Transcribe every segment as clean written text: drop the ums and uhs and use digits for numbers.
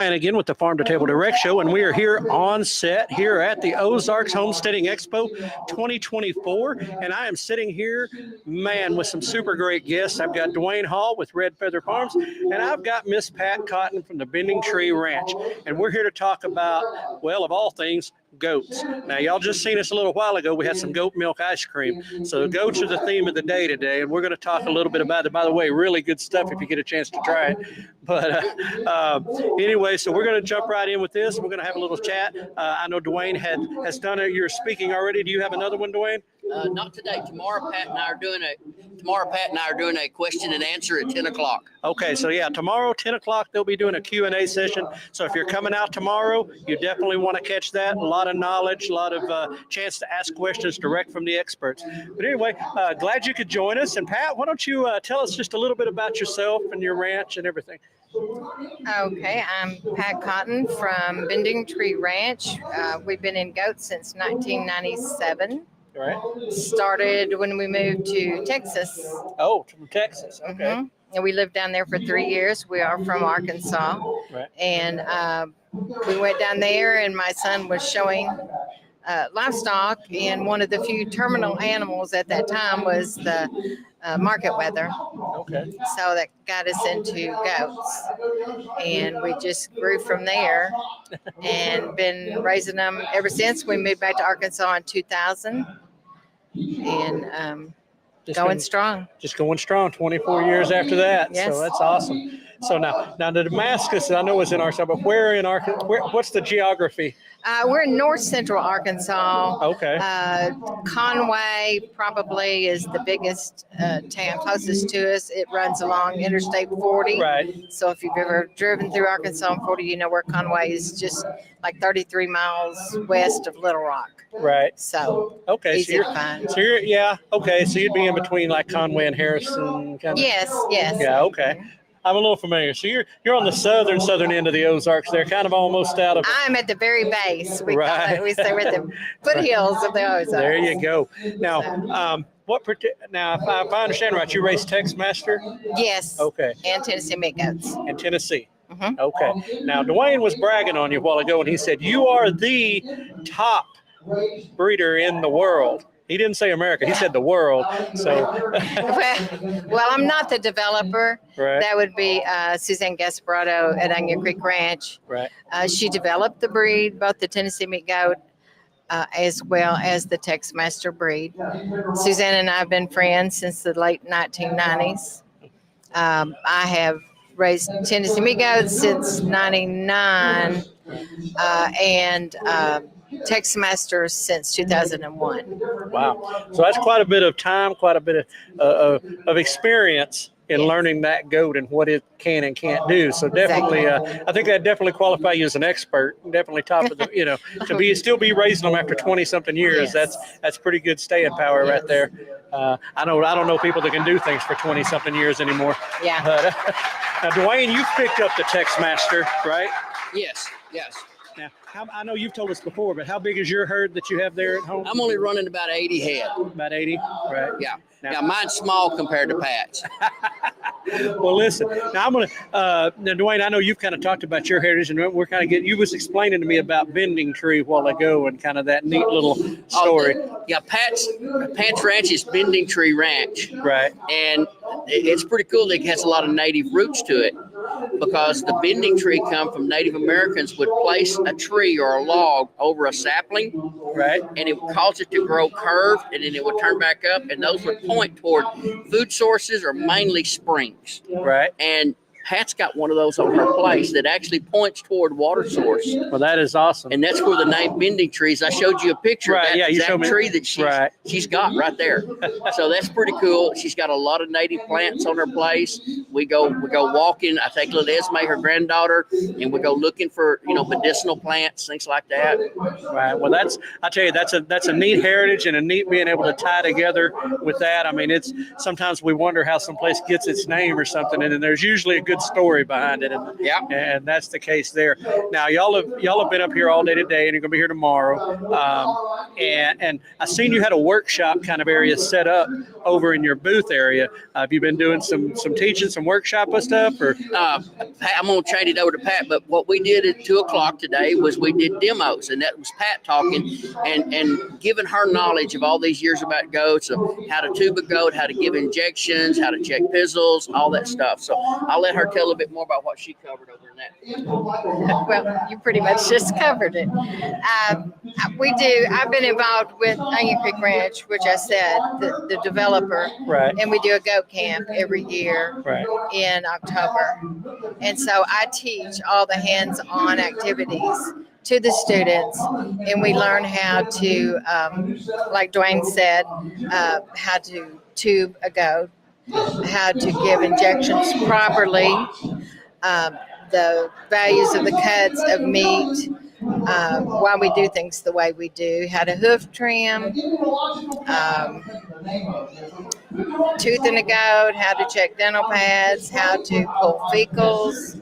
And again with the Farm2Table Direct Show, and we are here on set here at the Ozarks Homesteading Expo 2024, and I am sitting here, man, with some super great guests. I've got Dewayne Hall with Red Feather Farms, and I've got Miss Pat Cotten from the Bending Tree Ranch, and we're here to talk about, well, of all things, goats. Now, y'all just seen us a little while ago. We had some goat milk ice cream. So goats are the theme of the day today, and we're going to talk a little bit about it. By the way, really good stuff if you get a chance to try it. But anyway, so we're going to jump right in with this. We're going to have a little chat. I know Dewayne has done your speaking already. Do you have another one, Dewayne? Not today. Tomorrow, Pat and I are doing a question and answer at 10 o'clock. Okay, so yeah, tomorrow, 10 o'clock, they'll be doing a Q&A session. So if you're coming out tomorrow, you definitely want to catch that. A lot of knowledge, a lot of chance to ask questions direct from the experts. But anyway, glad you could join us. And Pat, why don't you tell us just a little bit about yourself and your ranch and everything? Okay, I'm Pat Cotten from Bending Tree Ranch. We've been in goats since 1997. Right. Started when we moved to Texas. Oh, from Texas. Okay. Mm-hmm. And we lived down there for 3 years. We are from Arkansas. Right. And we went down there, and my son was showing livestock, and one of the few terminal animals at that time was the market wether. Okay. So that got us into goats, and we just grew from there and been raising them ever since. We moved back to Arkansas in 2000, and going strong. Just going strong 24 years after that. Yes. So that's awesome. So now the Damascus, I know it's in Arkansas, but where in Arkansas, what's the geography? We're in north central Arkansas. Okay. Conway probably is the biggest town closest to us. It runs along Interstate 40. Right. So if you've ever driven through Arkansas on 40, you know where Conway is, just like 33 miles west of Little Rock. Right. So okay, easy to find. Okay, so you'd be in between like Conway and Harrison, kind of. Yes. Yeah. Okay. I'm a little familiar. So you're on the southern end of the Ozarks. They're kind of almost out of. I'm at the very base. We Right. call it. We say we're at the foothills of the Ozarks. There you go. Now, if I understand right, you raise Tex Master? Yes. Okay. And Tennessee meat goats. In Tennessee. Mm-hmm. Okay. Now, Dewayne was bragging on you a while ago, and he said you are the top breeder in the world. He didn't say America. He said the world. So. well, I'm not the developer. Right. That would be Suzanne Gasparotto at Onion Creek Ranch. Right. She developed the breed, both the Tennessee meat goat as well as the Tex Master breed. Suzanne and I have been friends since the late 1990s. I have raised Tennessee meat goats since 99 and Tex Masters since 2001. Wow. So that's quite a bit of time, quite a bit of experience in learning that goat and what it can and can't do. So definitely, I think that definitely qualify you as an expert. Definitely top of the, to still be raising them after 20 something years. Yes. That's pretty good staying power right there. I don't know people that can do things for 20 something years anymore. Yeah. But now, Dewayne, you've picked up the Tex Master, right? Yes. Now, I know you've told us before, but how big is your herd that you have there at home? I'm only running about 80 head. About 80, right? Yeah. Now, Mine's small compared to Pat's. Well, listen. Now I'm gonna. Now, Dewayne, I know you've kind of talked about your heritage, and we're kind of getting. You was explaining to me about Bending Tree a while ago, and kind of that neat little story. Pat's Ranch is Bending Tree Ranch. Right. And it's pretty cool that it has a lot of native roots to it, because the bending tree come from Native Americans would place a tree or a log over a sapling, right, and it would cause it to grow curved, and then it would turn back up, and those would point toward food sources or mainly springs. Right. And Pat's got one of those on her place that actually points toward water source. Well, that is awesome. And that's where the name Bending Trees. I showed you a picture of that exact tree that she's got right there. So that's pretty cool. She's got a lot of native plants on her place. We go walking. I take little Esme, her granddaughter, and we go looking for medicinal plants, things like that. Right. Well, I tell you, that's a neat heritage and a neat being able to tie together with that. I mean, it's sometimes we wonder how some place gets its name or something, and then there's usually a good good story behind it, and that's the case there. Now y'all have been up here all day today, and you're gonna be here tomorrow. And I seen you had a workshop kind of area set up over in your booth area. Have you been doing some teaching, some workshop stuff, or? I'm gonna trade it over to Pat. But what we did at 2:00 today was we did demos, and that was Pat talking and giving her knowledge of all these years about goats, of how to tube a goat, how to give injections, how to check pizzles, all that stuff. So I'll let her tell a bit more about what she covered over in that. Well, you pretty much just covered it. I've been involved with Onion Creek Ranch, which I said, the developer. Right. And we do a goat camp every year in October. And so I teach all the hands-on activities to the students, and we learn how to, like Dewayne said, how to tube a goat, how to give injections properly, the values of the cuts of meat, why we do things the way we do, how to hoof trim, toothing a goat, how to check dental pads, how to pull fecals.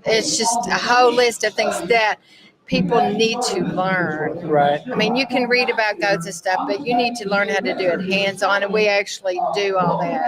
It's just a whole list of things that people need to learn. Right. I mean, you can read about goats and stuff, but you need to learn how to do it hands-on, and we actually do all that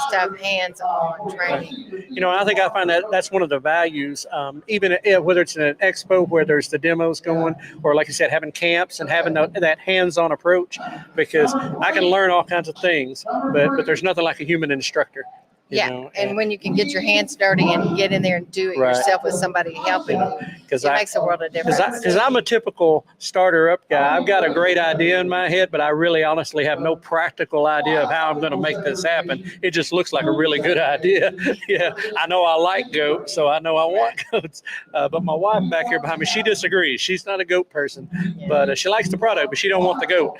stuff hands-on training. You know, I think I find that that's one of the values, even whether it's in an expo where there's the demos going, or like you said, having camps and having that hands-on approach, because I can learn all kinds of things, but there's nothing like a human instructor. You know, and when you can get your hands dirty and get in there and do it yourself with somebody helping, it makes a world of difference. Because I'm a typical starter-up guy. I've got a great idea in my head, but I really honestly have no practical idea of how I'm going to make this happen. It just looks like a really good idea. Yeah, I know I like goats, so I know I want goats. But my wife back here behind me, she disagrees. She's not a goat person, but she likes the product, but she don't want the goat.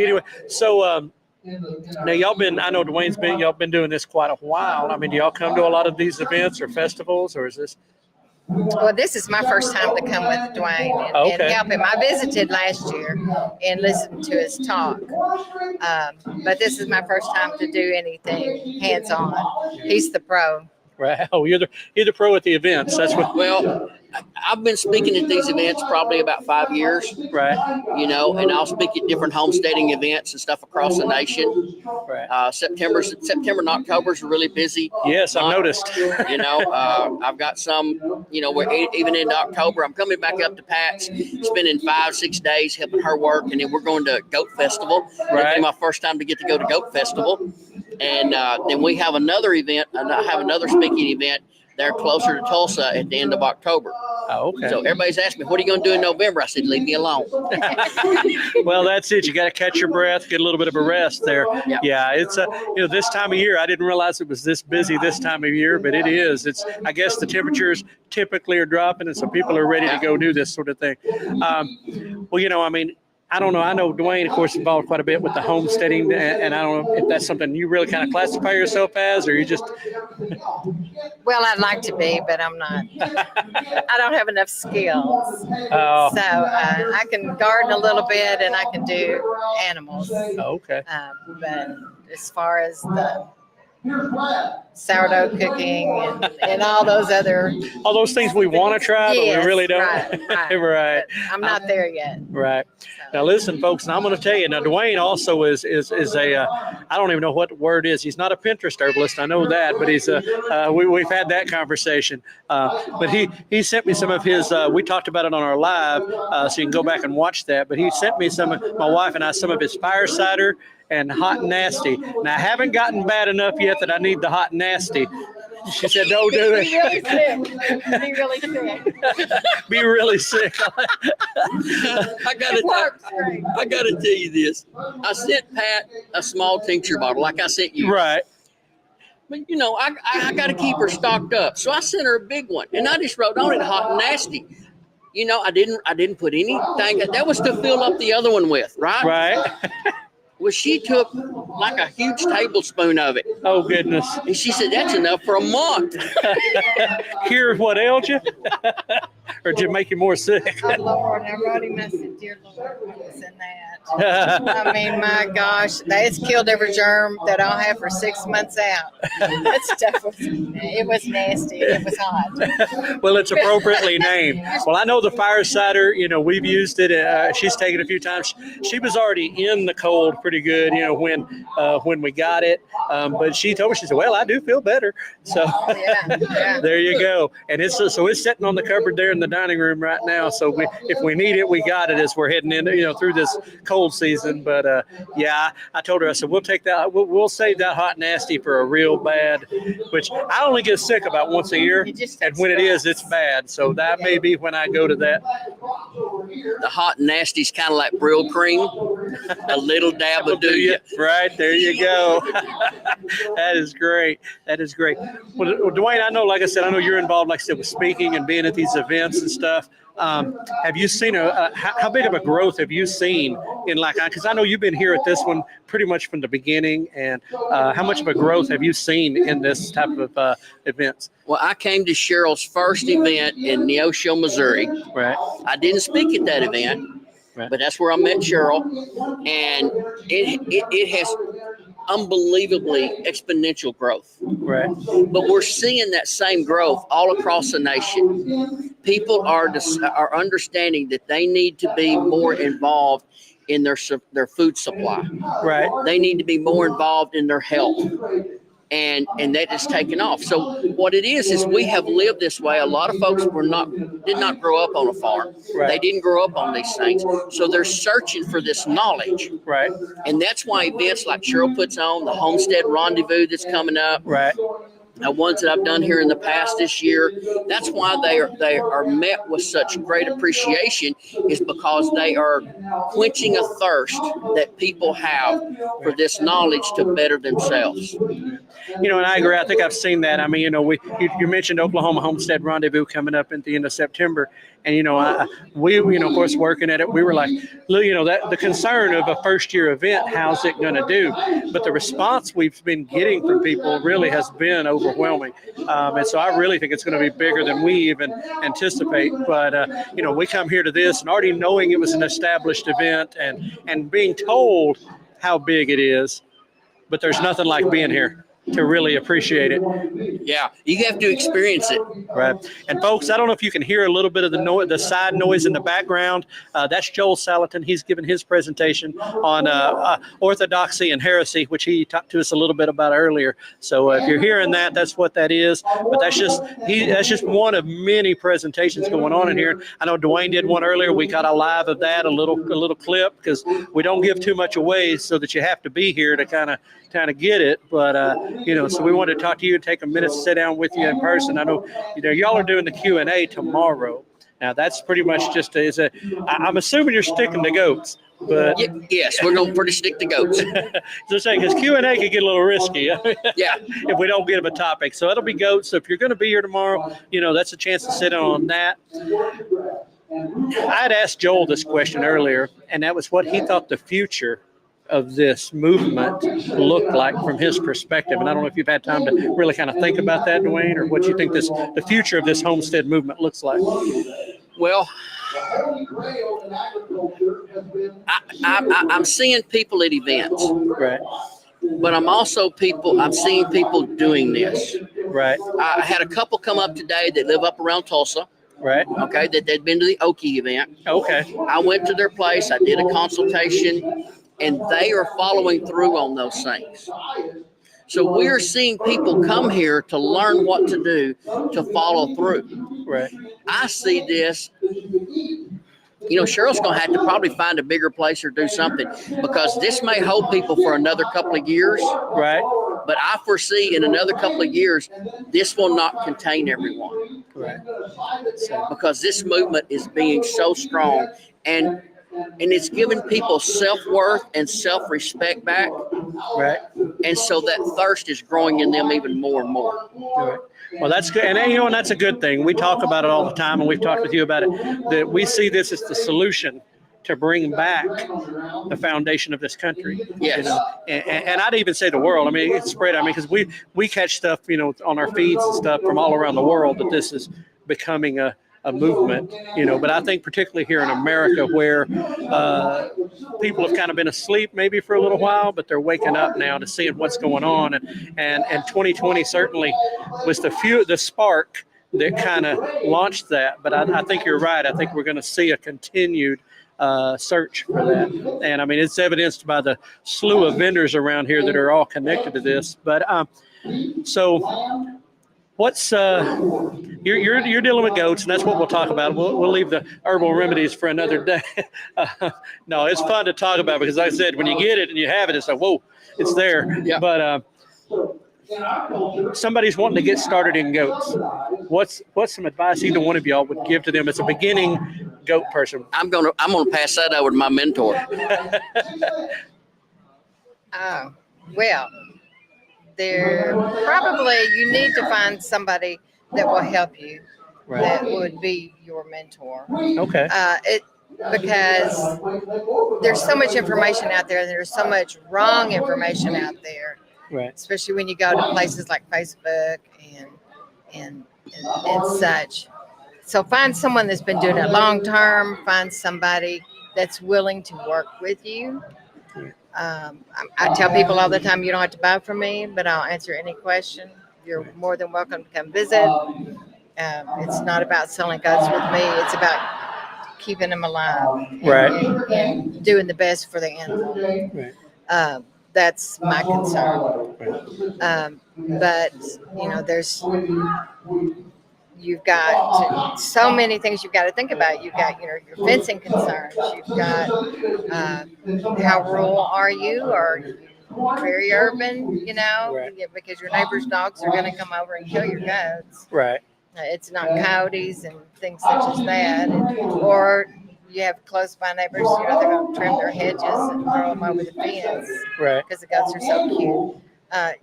Anyway, so... now I know Dewayne's y'all been doing this quite a while. I mean, do y'all come to a lot of these events or festivals, or is this? Well, this is my first time to come with Dewayne and help him. I visited last year and listened to his talk, but this is my first time to do anything hands-on. He's the pro. Right. Oh, you're the pro at the events. That's what. Well, I've been speaking at these events probably about 5 years. Right. You know, and I'll speak at different homesteading events and stuff across the nation. Right. September and October is really busy. Yes, I've noticed. You know, I've got some, you know, where even into October, I'm coming back up to Pat's, spending 5-6 days helping her work, and then we're going to Goat Festival. Right. It'll be my first time to get to go to Goat Festival. And then we have another event, and I have another speaking event there closer to Tulsa at the end of October. Oh, okay. So everybody's asking me, what are you going to do in November? I said, leave me alone. Well, that's it. You got to catch your breath, get a little bit of a rest there. Yeah, it's this time of year, I didn't realize it was this busy this time of year, but it is. I guess the temperatures typically are dropping, and so people are ready to go do this sort of thing. Well, I mean, I don't know. I know Dewayne, of course, involved quite a bit with the homesteading, and I don't know if that's something you really kind of classify yourself as, or you just. Well, I'd like to be, but I'm not. I don't have enough skills. Oh. So I can garden a little bit, and I can do animals. Okay. But as far as the sourdough cooking and all those things we want to try, but we really don't. Right. Right. I'm not there yet. Right. Now listen, folks, and I'm going to tell you, now Dewayne also is a I don't even know what the word is. He's not a Pinterest herbalist, I know that, but he's we've had that conversation. But he sent me some of his we talked about it on our live, so you can go back and watch that, but he sent me my wife and I, some of his fire cider and hot and nasty. Now I haven't gotten bad enough yet that I need the hot and nasty. She said, "Don't do it." Be really sick. Be really sick. I gotta tell you this. I sent Pat a small tincture bottle, like I sent you. Right. But I got to keep her stocked up, so I sent her a big one, and I just wrote on it hot and nasty. I didn't put anything. That was to fill up the other one with, right? Right. Well, she took like a huge tablespoon of it. Oh, goodness. And she said, that's enough for a month. Here's what ailed you? Or did it make you more sick? Oh, Lord, I wrote him. I said, dear Lord, what was in that? I mean, my gosh, it's killed every germ that I'll have for 6 months out. That stuff was nasty. It was hot. Well, it's appropriately named. Well, I know the fire cider, we've used it. She's taken it a few times. She was already in the cold pretty good, when we got it. But she told me, she said, well, I do feel better. So yeah. There you go. And it's sitting on the cupboard there in the dining room right now. So if we need it, we got it as we're heading in, through this cold season. But I told her, I said, we'll take that. We'll save that hot nasty for a real bad, which I only get sick about once a year. And when it is, it's bad. So that may be when I go to that. The hot nasty's kind of like Brill cream. A little dab will do you. Right, there you go. That is great. That is great. Well, Dewayne, I know, like I said, I know you're involved, like I said, with speaking and being at these events and stuff. Have you seen how big of a growth have you seen in because I know you've been here at this one pretty much from the beginning, and how much of a growth have you seen in this type of events? Well, I came to Cheryl's first event in Neosho, Missouri. Right. I didn't speak at that event, right. But that's where I met Cheryl, and it has unbelievably exponential growth. Right. But we're seeing that same growth all across the nation. People are understanding that they need to be more involved in their food supply. Right. They need to be more involved in their health. And that is taken off. So what it is we have lived this way. A lot of folks did not grow up on a farm. Right. They didn't grow up on these things. So they're searching for this knowledge. Right. And that's why events like Cheryl puts on, the Homestead Rendezvous that's coming up. Right. Ones that I've done here in the past this year. That's why they are met with such great appreciation, is because they are quenching a thirst that people have for this knowledge to better themselves. And I agree. I think I've seen that. I mean, you mentioned Oklahoma Homestead Rendezvous coming up at the end of September. And, we, of course, working at it, we were like, that the concern of a first year event, how's it going to do? But the response we've been getting from people really has been overwhelming. And so I really think it's going to be bigger than we even anticipate. But, we come here to this and already knowing it was an established event and being told how big it is, but there's nothing like being here to really appreciate it. Yeah, you have to experience it. Right. And folks, I don't know if you can hear a little bit of the side noise in the background. That's Joel Salatin. He's given his presentation on orthodoxy and heresy, which he talked to us a little bit about earlier. So if you're hearing that, that's what that is. But that's just one of many presentations going on in here. I know Dewayne did one earlier. We got a live of that, a little clip, because we don't give too much away so that you have to be here to kind of get it. But so we wanted to talk to you and take a minute to sit down with you in person. I know y'all are doing the Q&A tomorrow. Now that's pretty much just I'm assuming you're sticking to goats, but yes, we're going to pretty stick to goats. Just saying, because Q&A could get a little risky. Yeah, if we don't give a topic. So it'll be goats. So if you're going to be here tomorrow, that's a chance to sit on that. I had asked Joel this question earlier, and that was what he thought the future of this movement looked like from his perspective. And I don't know if you've had time to really kind of think about that, Dewayne, or what you think the future of this homestead movement looks like. Well, I'm seeing people at events. Right. But I'm seeing people doing this. Right. I had a couple come up today that live up around Tulsa. Right. Okay, that they'd been to the Okie event. Okay. I went to their place. I did a consultation. And they are following through on those things. So we're seeing people come here to learn what to do to follow through. Right. I see this. Cheryl's going to have to probably find a bigger place or do something, because this may hold people for another couple of years. Right. But I foresee in another couple of years, this will not contain everyone. Right. Because this movement is being so strong, and it's giving people self-worth and self-respect back. Right. And so that thirst is growing in them even more and more. Right. Well, that's good. And and that's a good thing. We talk about it all the time, and we've talked with you about it, that we see this as the solution to bring back the foundation of this country. Yes. And I'd even say the world. I mean, it's spread. I mean, because we catch stuff, on our feeds and stuff from all around the world, that this is becoming a a movement, but I think particularly here in America where people have kind of been asleep maybe for a little while, but they're waking up now to seeing what's going on. And 2020 certainly was the spark that kind of launched that. But I think you're right. I think we're going to see a continued search for that. And I mean, it's evidenced by the slew of vendors around here that are all connected to this. But so what's you're dealing with goats, and that's what we'll talk about. We'll leave the herbal remedies for another day. No, it's fun to talk about because, like I said, when you get it and you have it, it's like, whoa, it's there. Yeah. But somebody's wanting to get started in goats. What's some advice either one of y'all would give to them as a beginning goat person? I'm gonna pass that over to my mentor. Well, you need to find somebody that will help you. Right. That would be your mentor. Okay. Because there's so much information out there. There's so much wrong information out there. Right. Especially when you go to places like Facebook and such. So find someone that's been doing it long term. Find somebody that's willing to work with you. I tell people all the time, you don't have to buy from me, but I'll answer any question. You're more than welcome to come visit. It's not about selling goats with me. It's about keeping them alive. And doing the best for the animal. Right. That's my concern. But, you've got so many things you've got to think about. You've got, your fencing concerns. You've got how rural are you? Are you very urban, because your neighbor's dogs are going to come over and kill your goats. Right. It's not coyotes and things such as that. Or you have close by neighbors, they're going to trim their hedges and throw them over the fence. Right. Because the goats are so cute.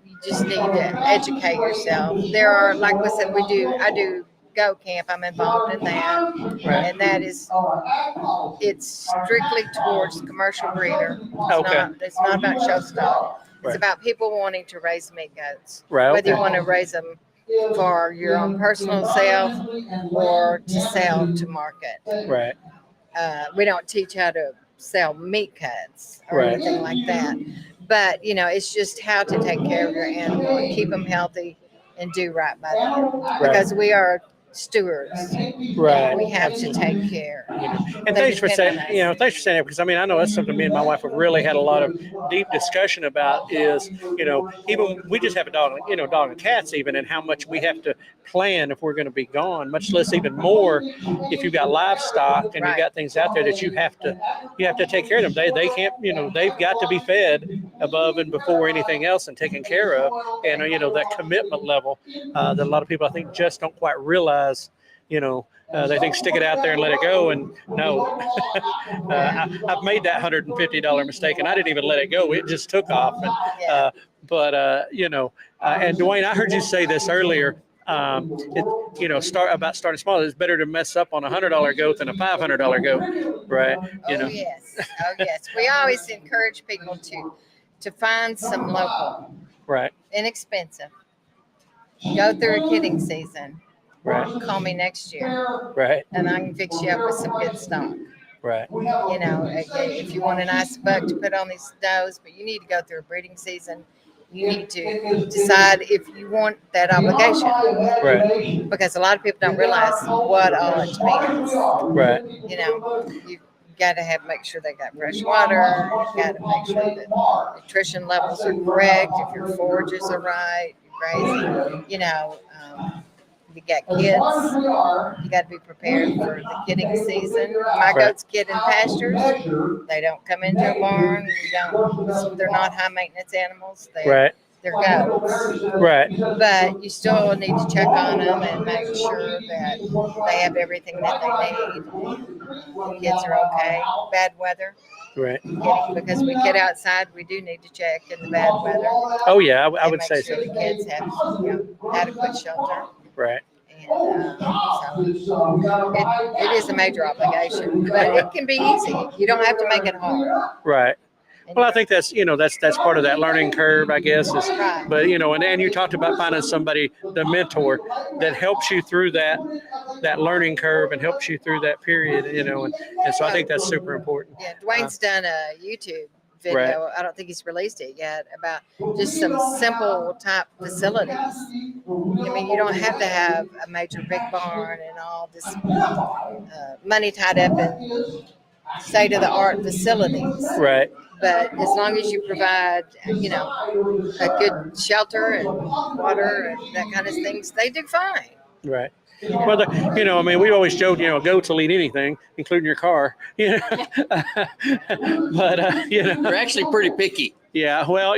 You just need to educate yourself. There are, like I said, I do goat camp. I'm involved in that. Right. And that is, it's strictly towards commercial breeder. It's not about show stock. It's about people wanting to raise meat goats. Right. Whether you want to raise them for your own personal self or to sell to market. Right. We don't teach how to sell meat cuts or anything like that. But, it's just how to take care of your animal and keep them healthy and do right by them. Because we are stewards. Right. We have to take care. And thanks for saying, that, because I know that's something me and my wife have really had a lot of deep discussion about is, even we just have a dog, dog and cats even, and how much we have to plan if we're going to be gone, much less even more if you've got livestock and you've got things out there that you have to take care of them. They can't, they've got to be fed above and before anything else and taken care of. And, that commitment level that a lot of people, I think, just don't quite realize. They think stick it out there and let it go. And no, I've made that $150 mistake and I didn't even let it go. It just took off. And, and Dewayne, I heard you say this earlier. About starting small. It's better to mess up on a $100 goat than a $500 goat, right? Yes. We always encourage people to find some local, right, inexpensive. Go through a kidding season. Right. Call me next year. Right. And I can fix you up with some good stock. Right. If you want a nice buck to put on these does, but you need to go through a breeding season. You need to decide if you want that obligation. Right. Because a lot of people don't realize what all it means. Right. You've got to make sure they got fresh water. You've got to make sure that nutrition levels are correct. If your forages are right, you're grazing, you got kids, you got to be prepared for the kidding season. My goats kid in pastures. They don't come into a barn. They're not high maintenance animals. They're goats. Right. But you still need to check on them and make sure that they have everything that they need. The kids are okay. Bad weather. Right. Because we get outside, we do need to check in the bad weather. Oh yeah, I would say so. Make sure the kids have adequate shelter. Right. And so it is a major obligation, but it can be easy. You don't have to make it hard. Right. Well, I think that's that's part of that learning curve, I guess. Right. But and you talked about finding somebody, the mentor, that helps you through that learning curve and helps you through that period. And so I think that's super important. Yeah, Dwayne's done a YouTube video. Right. I don't think he's released it yet, about just some simple type facilities. I mean, you don't have to have a major big barn and all this money tied up in state of the art facilities. Right. But as long as you provide, a good shelter and water and that kind of things, they do fine. Right. Well, we always joke, goats will eat anything, including your car. But they're actually pretty picky. Yeah, well,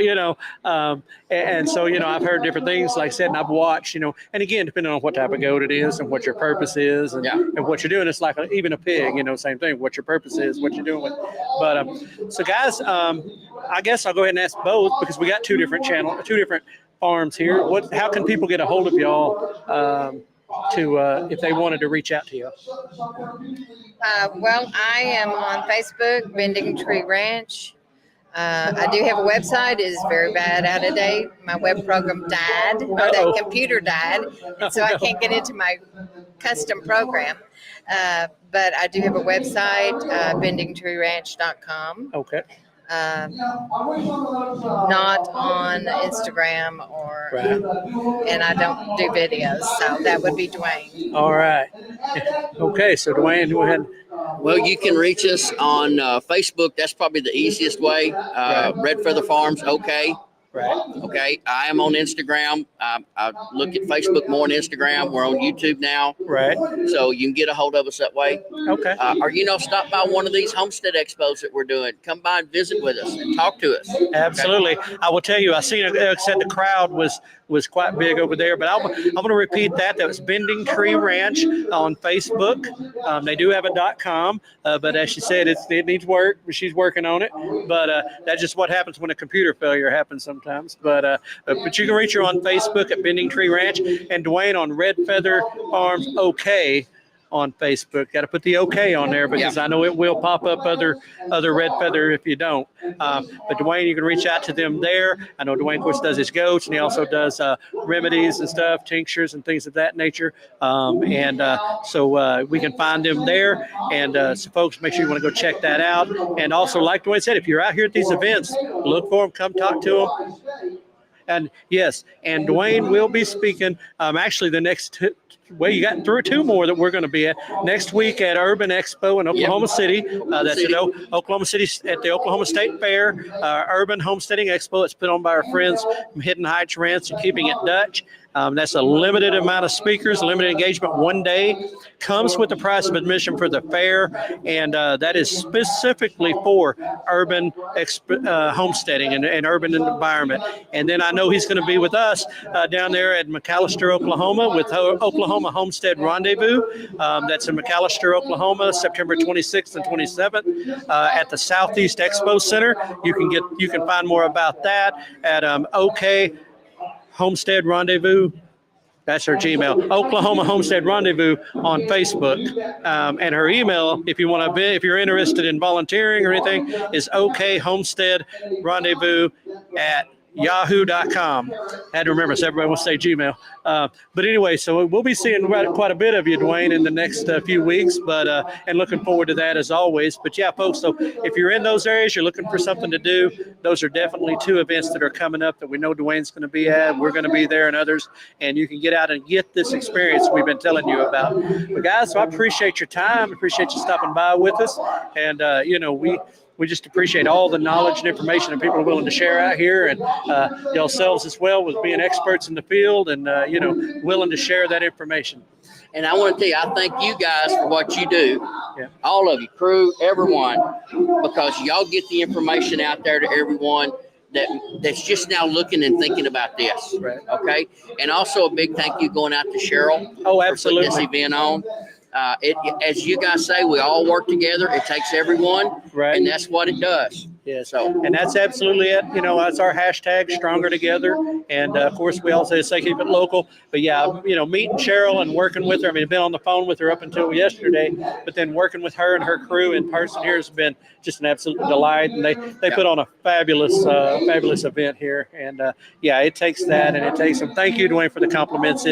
and so, I've heard different things, like I said, and I've watched, and again, depending on what type of goat it is and what your purpose is and what you're doing, it's like even a pig, same thing, what your purpose is, what you're doing with. But so guys, I guess I'll go ahead and ask both, because we got two different farms here. How can people get a hold of y'all if they wanted to reach out to you? Well, I am on Facebook, Bending Tree Ranch. I do have a website. It is very bad, out of date. My web program died, or that computer died, and so I can't get into my custom program. But I do have a website, bendingtreeranch.com. Okay. Not on Instagram and I don't do videos, so that would be Dewayne. All right. Okay, so Dewayne, go ahead. Well, you can reach us on Facebook. That's probably the easiest way. Red Feather Farms, okay. Right. Okay. I am on Instagram. I look at Facebook more than Instagram. We're on YouTube now. Right. So you can get a hold of us that way. Okay. Or, stop by one of these homestead expos that we're doing. Come by and visit with us and talk to us. Absolutely. Okay. I will tell you, I seen said the crowd was quite big over there, but I'm going to repeat that. That was Bending Tree Ranch on Facebook. They do have a .com, but as she said, it needs work. She's working on it. But that's just what happens when a computer failure happens sometimes. But you can reach her on Facebook at Bending Tree Ranch, and Dewayne on Red Feather Farms OK on Facebook. Got to put the OK on there, because I know it will pop up other red feather if you don't. But Dewayne, you can reach out to them there. I know Dewayne, of course, does his goats, and he also does remedies and stuff, tinctures and things of that nature. So we can find them there. And so folks, make sure you want to go check that out. And also, like Dewayne said, if you're out here at these events, look for them, come talk to them. And yes, and Dewayne will be speaking actually the next you got two more that we're going to be at next week at Urban Expo in Oklahoma City. That's at Oklahoma City at the Oklahoma State Fair, Urban Homesteading Expo. It's put on by our friends from Hidden Heights Ranch and Keeping It Dutch. That's a limited amount of speakers, limited engagement, one day. Comes with the price of admission for the fair, and that is specifically for urban homesteading and urban environment. And then I know he's going to be with us down there at McAllister, Oklahoma, with Oklahoma Homestead Rendezvous. That's in McAllister, Oklahoma, September 26th and 27th at the Southeast Expo Center. You can find more about that at OK Homestead Rendezvous. That's her Gmail. Oklahoma Homestead Rendezvous on Facebook. And her email, if you're interested in volunteering or anything, is okhomesteadrendezvous@yahoo.com. I had to remember, so everybody wants to say Gmail. But anyway, so we'll be seeing quite a bit of you, Dewayne, in the next few weeks, and looking forward to that as always. But yeah, folks, so if you're in those areas, you're looking for something to do, those are definitely two events that are coming up that we know Dewayne's going to be at. We're going to be there, and others, and you can get out and get this experience we've been telling you about. But guys, so I appreciate your time. Appreciate you stopping by with us. And, we just appreciate all the knowledge and information that people are willing to share out here, and yourselves as well, with being experts in the field and, willing to share that information. And I want to tell you, I thank you guys for what you do, all of you, crew, everyone, because y'all get the information out there to everyone that's just now looking and thinking about this. Right. Okay. And also a big thank you going out to Cheryl. Oh, absolutely. For putting this event on. As you guys say, we all work together. It takes everyone, right, and that's what it does. Yes. So, and that's absolutely it. You know, that's our hashtag, Stronger Together. And of course, we also say keep it local. But yeah, you know, meeting Cheryl and working with her. I mean, I've been on the phone with her up until yesterday, but then working with her and her crew in person here has been just an absolute delight. And they put on a fabulous event here. And yeah, it takes that, and it takes them. Thank you, Dewayne, for the compliments.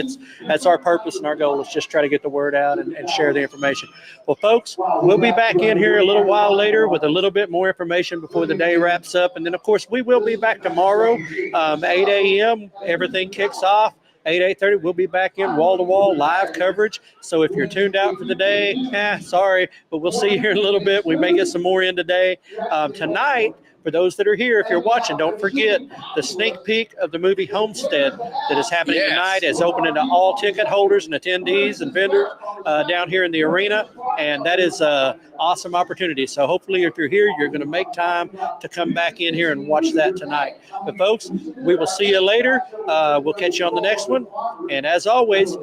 That's our purpose and our goal is just try to get the word out and share the information. Well, folks, we'll be back in here a little while later with a little bit more information before the day wraps up. And then, of course, we will be back tomorrow, 8 a.m. Everything kicks off. 8:30, we'll be back in wall-to-wall live coverage. So if you're tuned out for the day, sorry, but we'll see you here in a little bit. We may get some more in today. Tonight, for those that are here, if you're watching, don't forget the sneak peek of the movie Homestead that is happening tonight. It's opening to all ticket holders and attendees and vendors down here in the arena, and that is an awesome opportunity. So hopefully if you're here, you're going to make time to come back in here and watch that tonight. But folks, we will see you later. We'll catch you on the next one. And as always,